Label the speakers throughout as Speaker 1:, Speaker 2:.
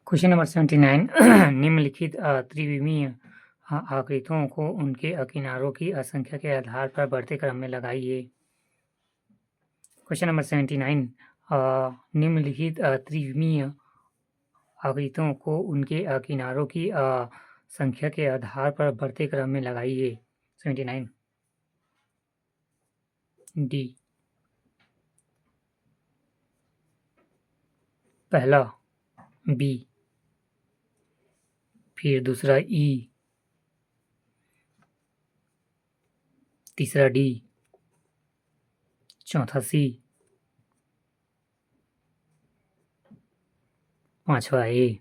Speaker 1: Question number 79 निम्नलिखित त्रिविमीय आकृतियों को उनके किनारों की संख्या के आधार पर बढ़ते क्रम में लगाइए। क्वेश्चन नंबर 79 निम्नलिखित त्रिविमीय आकृतियों को उनके किनारों की संख्या के आधार पर बढ़ते क्रम में लगाइए। 79 डी। पहला बी, फिर दूसरा ई, तीसरा डी, चौथा सी, पांचवा ए।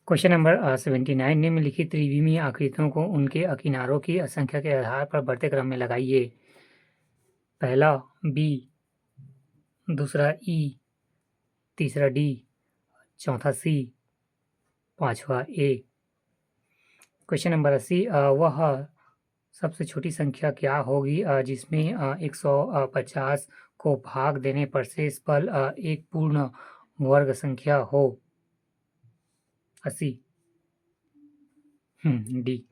Speaker 1: क्वेश्चन नंबर 79 निम्नलिखित त्रिविमीय आकृतियों को उनके किनारों की संख्या के आधार पर बढ़ते क्रम में लगाइए। पहला बी, दूसरा ई, तीसरा डी, चौथा सी, पांचवा ए। क्वेश्चन नंबर 80 वह सबसे छोटी संख्या क्या होगी जिसमें 150 को भाग देने पर शेष फल एक पूर्ण वर्ग संख्या हो। 80 डी।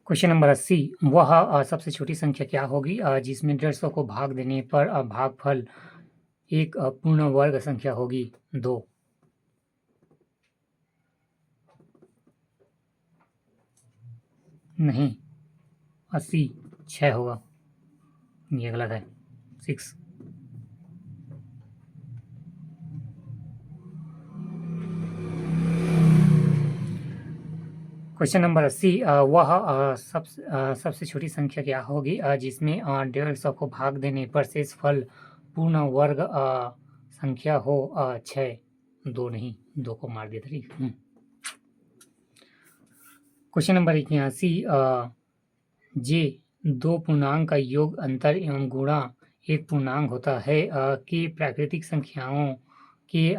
Speaker 1: क्वेश्चन नंबर 80 वह सबसे छोटी संख्या क्या होगी जिसमें 150 को भाग देने पर भागफल एक पूर्ण वर्ग संख्या होगी। 2। नहीं, 80 6 होगा, ये गलत है। 6। क्वेश्चन नंबर 80 वह सबसे छोटी संख्या क्या होगी जिसमें 150 को भाग देने पर शेष फल पूर्ण वर्ग संख्या हो। 6। 2 नहीं, 2 को मार दिया था। क्वेश्चन नंबर 81 जे दो पूर्णांक का योग अंतर एवं गुणा एक पूर्णांक होता है कि प्राकृतिक संख्याओं के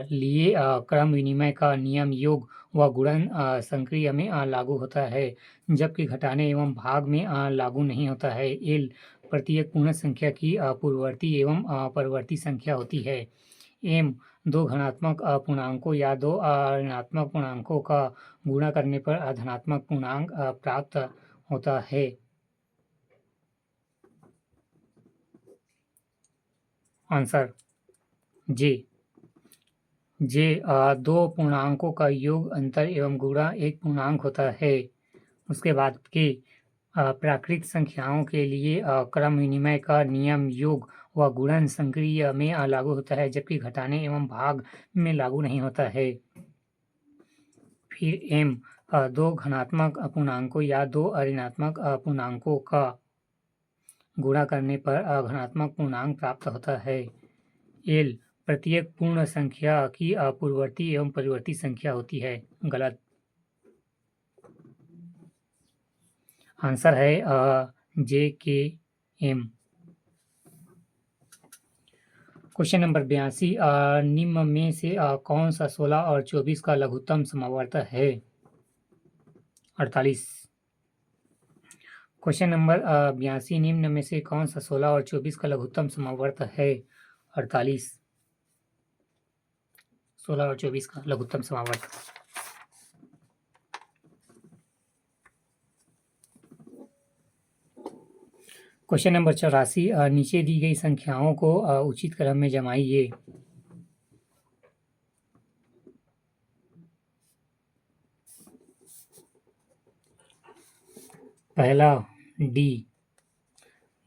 Speaker 1: लिए क्रम विनिमय का नियम योग व गुणन संक्रिय में लागू होता है, जबकि घटाने एवं भाग में लागू नहीं होता है। एल प्रत्येक पूर्ण संख्या की पूर्ववर्ती एवं परवर्ती संख्या होती है। एम दो धनात्मक पूर्णांकों या दो ऋणात्मक पूर्णांकों का गुणा करने पर धनात्मक पूर्णांक प्राप्त होता है। आंसर जे दो पूर्णांकों का योग अंतर एवं गुणा एक पूर्णांक होता है। उसके बाद के प्राकृतिक संख्याओं के लिए क्रम विनिमय का नियम योग व गुणन संक्रिय में लागू होता है, जबकि घटाने एवं भाग में लागू नहीं होता है। फिर एम दो धनात्मक पूर्णांकों या दो ऋणात्मक पूर्णांकों का गुणा करने पर धनात्मक पूर्णांक प्राप्त होता है। एल प्रत्येक पूर्ण संख्या की पूर्ववर्ती एवं परिवर्ती संख्या होती है। गलत। आंसर है जे के एम। क्वेश्चन नंबर 82 निम्न में से कौन सा 16 और 24 का लघुत्तम समवर्त है। 48। क्वेश्चन नंबर 82 निम्न में से कौन सा 16 और 24 का लघुत्तम समवर्त है। 48। 16 और 24 का लघुत्तम समवर्त। क्वेश्चन नंबर 84 नीचे दी गई संख्याओं को उचित क्रम में जमाइए। पहला डी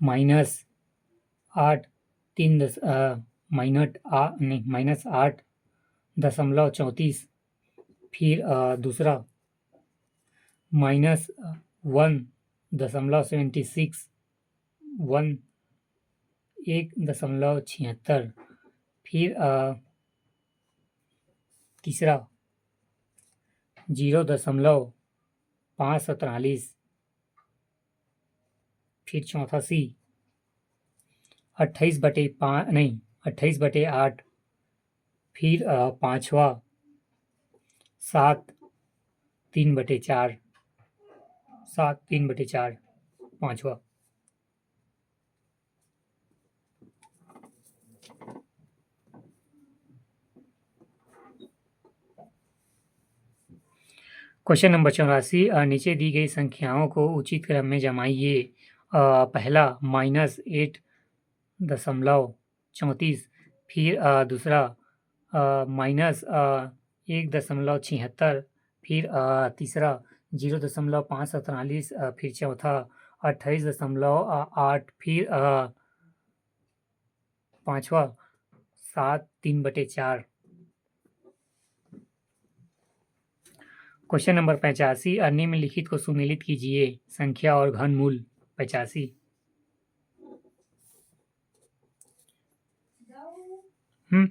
Speaker 1: -8 -8.34। फिर दूसरा -1.76 1.76। फिर तीसरा 0.543। फिर चौथा सी 28/8। फिर पांचवा 7/3/4 पांचवा। क्वेश्चन नंबर 84 नीचे दी गई संख्याओं को उचित क्रम में जमाइए। पहला -8.34, फिर दूसरा -1.76, फिर तीसरा 0.547, फिर चौथा 28.8, फिर पांचवा 7/3/4। क्वेश्चन नंबर 85 निम्नलिखित को सुमेलित कीजिए। संख्या और घनमूल 85। हम्म